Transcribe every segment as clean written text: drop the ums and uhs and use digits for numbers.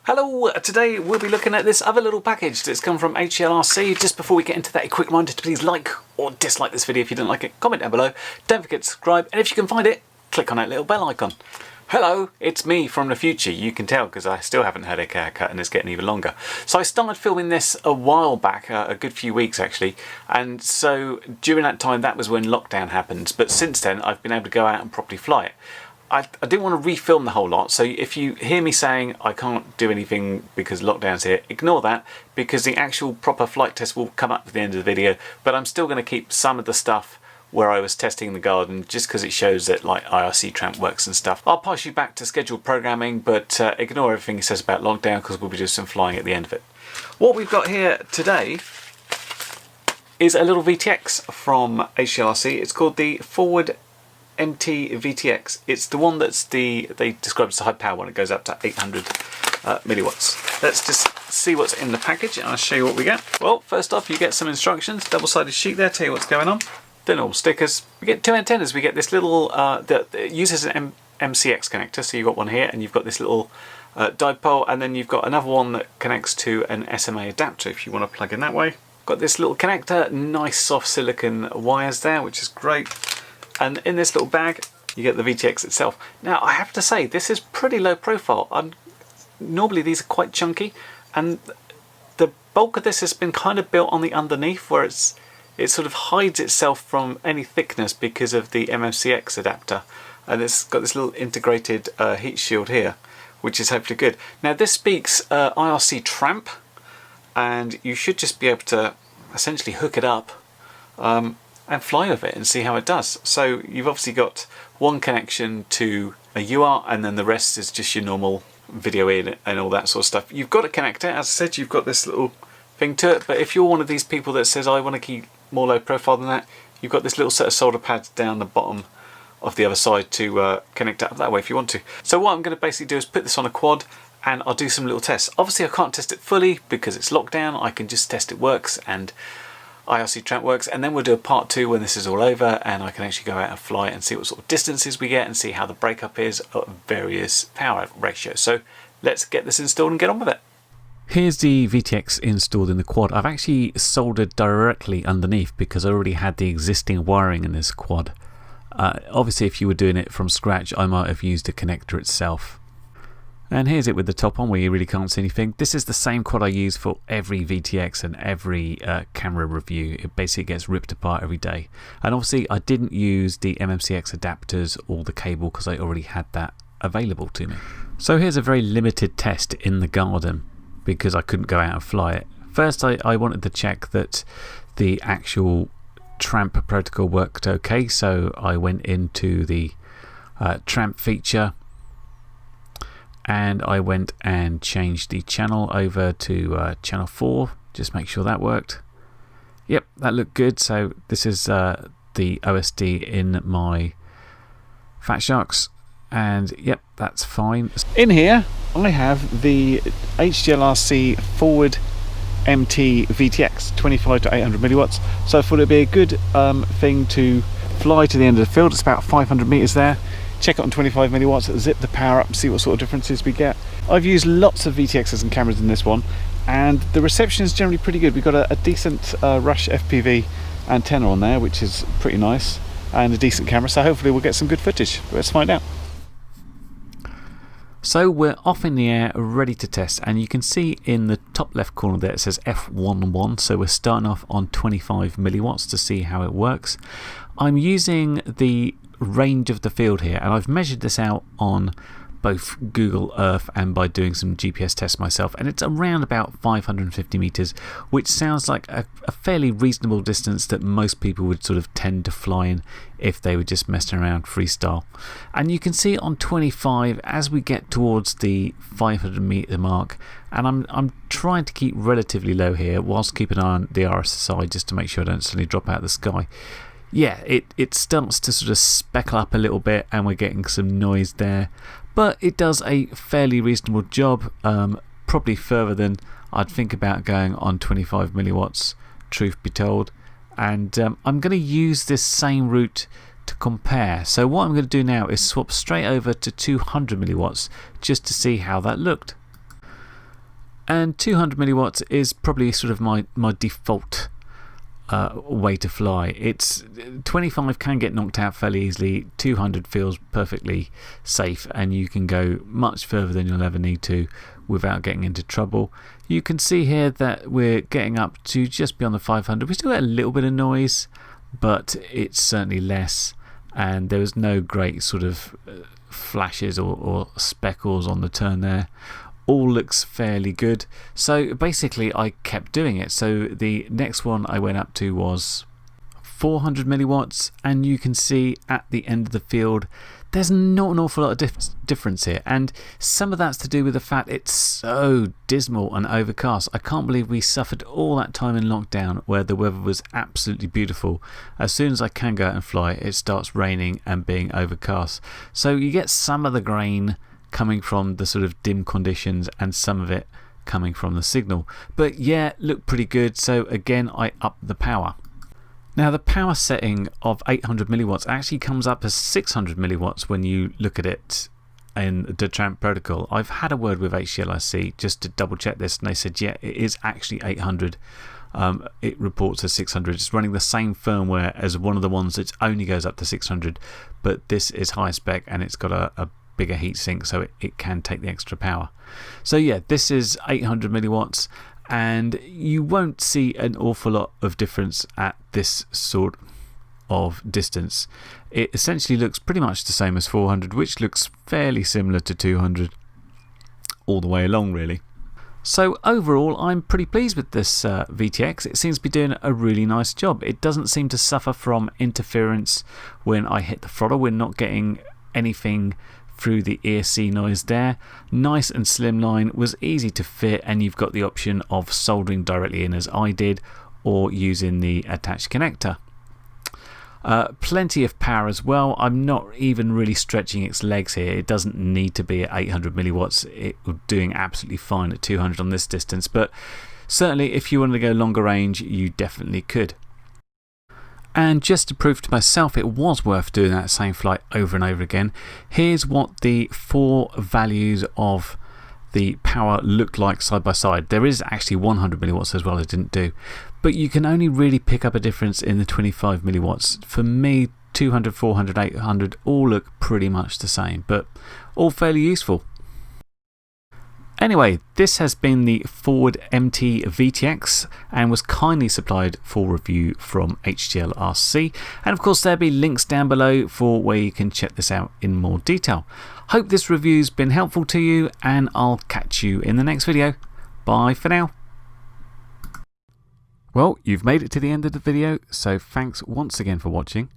Hello, today we'll be looking at this other little package that's come from HGLRC. Just before we get into that, a quick reminder to please like or dislike this video if you didn't like it. Comment down below, don't forget to subscribe, and if you can find it, click on that little bell icon. Hello, it's me from the future. You can tell because I still haven't had a haircut and it's getting even longer. So I started filming this a while back, a good few weeks actually, and so during that time that was when lockdown happened, but since then I've been able to go out and properly fly it. I didn't want to refilm the whole lot, so if you hear me saying I can't do anything because lockdown's here, ignore that, because the actual proper flight test will come up at the end of the video, but I'm still going to keep some of the stuff where I was testing the garden just because it shows that like IRC Tramp works and stuff. I'll pass you back to scheduled programming, but ignore everything he says about lockdown because we'll be doing some flying at the end of it. What we've got here today is a little VTX from HGLRC. It's called the Forward VTX. It's the one that's they describe as the high power one. It goes up to 800 milliwatts. Let's just see what's in the package and I'll show you what we get. Well, first off you get some instructions, double-sided sheet there, tell you what's going on. Then all stickers. We get two antennas. We get this little that uses an MCX connector, so you've got one here and you've got this little dipole, and then you've got another one that connects to an SMA adapter if you want to plug in that way. Got this little connector, nice soft silicon wires there, which is great. And in this little bag you get the VTX itself. Now I have to say this is pretty low profile. Normally these are quite chunky, and the bulk of this has been kind of built on the underneath where it sort of hides itself from any thickness because of the MCX adapter, and it's got this little integrated heat shield here, which is hopefully good. Now this speaks IRC Tramp, and you should just be able to essentially hook it up and fly with it and see how it does. So you've obviously got one connection to a UART, and then the rest is just your normal video in and all that sort of stuff. You've got a connector, as I said, you've got this little thing to it, but if you're one of these people that says I want to keep more low profile than that, you've got this little set of solder pads down the bottom of the other side to connect up that way if you want to. So what I'm going to basically do is put this on a quad and I'll do some little tests. Obviously I can't test it fully because it's lockdown. I can just test it works and IRC Tramp works, and then we'll do a part 2 when this is all over and I can actually go out and fly and see what sort of distances we get and see how the breakup is at various power ratios. So let's get this installed and get on with it. Here's the VTX installed in the quad. I've actually soldered directly underneath because I already had the existing wiring in this quad. Obviously if you were doing it from scratch I might have used the connector itself. And here's it with the top on where you really can't see anything. This is the same quad I use for every VTX and every camera review. It basically gets ripped apart every day. And obviously I didn't use the MCX adapters or the cable because I already had that available to me. So here's a very limited test in the garden because I couldn't go out and fly it. First I wanted to check that the actual Tramp protocol worked okay, so I went into the Tramp feature and I went and changed the channel over to channel 4, just make sure that worked. Yep, that looked good. So this is the OSD in my Fat Sharks, and yep, that's fine. In here I have the HGLRC Forward VTX 25 to 800 milliwatts, so I thought it'd be a good thing to fly to the end of the field. It's about 500 meters there, check it on 25 milliwatts, zip the power up and see what sort of differences we get. I've used lots of VTXs and cameras in this one and the reception is generally pretty good. We've got a decent Rush FPV antenna on there, which is pretty nice, and a decent camera, so hopefully we'll get some good footage. Let's find out. So we're off in the air, ready to test, and you can see in the top left corner there it says F11, so we're starting off on 25 milliwatts to see how it works. I'm using the range of the field here, and I've measured this out on both Google Earth and by doing some GPS tests myself, and it's around about 550 meters, which sounds like a fairly reasonable distance that most people would sort of tend to fly in if they were just messing around freestyle. And you can see on 25 as we get towards the 500 meter mark, and I'm trying to keep relatively low here whilst keeping an eye on the RSSI just to make sure I don't suddenly drop out of the sky. Yeah, it starts to sort of speckle up a little bit and we're getting some noise there, but it does a fairly reasonable job, probably further than I'd think about going on 25 milliwatts, truth be told. And I'm going to use this same route to compare. So what I'm going to do now is swap straight over to 200 milliwatts just to see how that looked. And 200 milliwatts is probably sort of my default way to fly. It's 25 can get knocked out fairly easily. 200 feels perfectly safe, and you can go much further than you'll ever need to without getting into trouble. You can see here that we're getting up to just beyond the 500. We still get a little bit of noise, but it's certainly less, and there was no great sort of flashes or speckles on the turn there. All looks fairly good. So basically I kept doing it. So the next one I went up to was 400 milliwatts, and you can see at the end of the field there's not an awful lot of difference here, and some of that's to do with the fact it's so dismal and overcast. I can't believe we suffered all that time in lockdown where the weather was absolutely beautiful. As soon as I can go out and fly, it starts raining and being overcast. So you get some of the grain coming from the sort of dim conditions and some of it coming from the signal. But yeah, looked pretty good. So again, I upped the power. Now the power setting of 800 milliwatts actually comes up as 600 milliwatts when you look at it in the Tramp protocol. I've had a word with HGLRC just to double check this, and they said yeah, it is actually 800. It reports as 600. It's running the same firmware as one of the ones that only goes up to 600, but this is high spec and it's got a bigger heatsink, so it can take the extra power. So yeah, this is 800 milliwatts, and you won't see an awful lot of difference at this sort of distance. It essentially looks pretty much the same as 400, which looks fairly similar to 200 all the way along really. So overall I'm pretty pleased with this VTX. It seems to be doing a really nice job. It doesn't seem to suffer from interference when I hit the throttle. We're not getting anything through the IRC noise there. Nice and slimline, was easy to fit, and you've got the option of soldering directly in as I did, or using the attached connector. Plenty of power as well. I'm not even really stretching its legs here. It doesn't need to be at 800 milliwatts. It was doing absolutely fine at 200 on this distance, but certainly if you wanted to go longer range you definitely could. And just to prove to myself it was worth doing that same flight over and over again, here's what the 4 values of the power look like side by side. There is actually 100 milliwatts as well I didn't do, but you can only really pick up a difference in the 25 milliwatts. For me, 200, 400, 800 all look pretty much the same, but all fairly useful. Anyway, this has been the Forward MT VTX and was kindly supplied for review from HGLRC. And of course, there'll be links down below for where you can check this out in more detail. Hope this review's been helpful to you, and I'll catch you in the next video. Bye for now. Well, you've made it to the end of the video, so thanks once again for watching.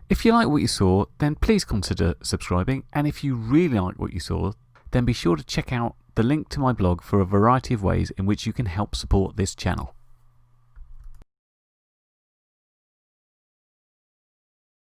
If you like what you saw, then please consider subscribing, and if you really like what you saw, then be sure to check out the link to my blog for a variety of ways in which you can help support this channel.